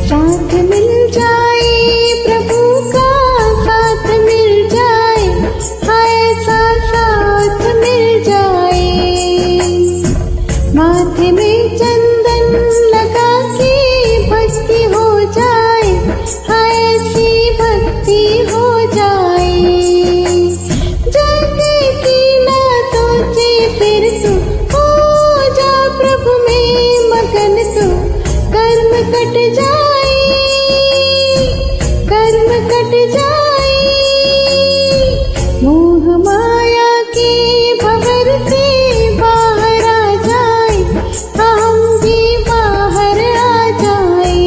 साथ मिल जाए प्रभु का साथ मिल जाए, हाय सा साथ मिल जाए। माथे में चंदन लगा के भक्ति हो जाए, हाय सी भक्ति हो जाए। जग की ना सोचे फिर तू, हो जा प्रभु में मगन तू। कर्म कट जाए, कर्म कट जाए, मोह माया के भंवर से बाहर आ जाए, हम भी बाहर आ जाए।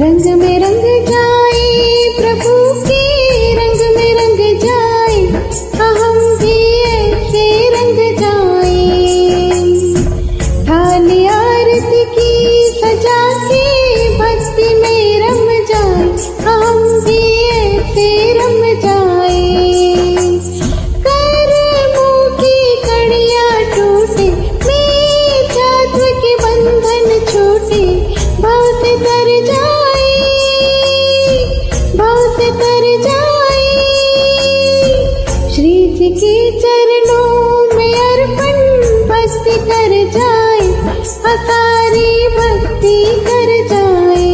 रंग में रंग जाए प्रभु के, रंग में रंग जाए, हम भी ऐसे रंग जाए। थाली आरती की सजा के भक्ति में रम जाए, हम भी ऐसे रम जाए। कर्मों की कड़ियाँ टूटे, मिथ्यात्व के बंधन छूटे, भव से तर जाए, भव से तर जाए। श्री जी के चरणों में अर्पण भक्ति कर जाए, सारी भक्ति कर जाए।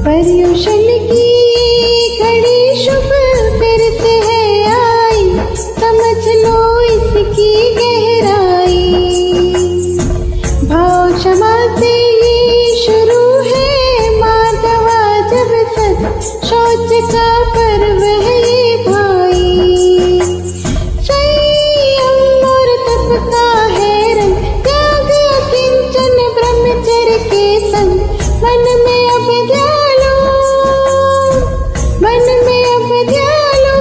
पर्युषण की घड़ी शुभ फिर से है आई, समझ लो इसकी गहराई। भाव क्षमा से ये शुरू है माधवा जब सत, शौच का पर्व है ये भाई। संयम और तप का है रंग, त्याग किंचन ब्रह्मचर्य के संग। मन में अब ध्यालो, मन में अब ध्यालो,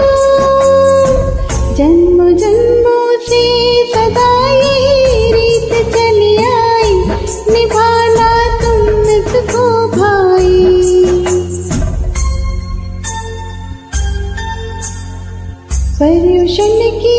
जन्मों जन्मों से सदा यही रीत चली आई, निभाना तुम इसको भाई। पर्युषण की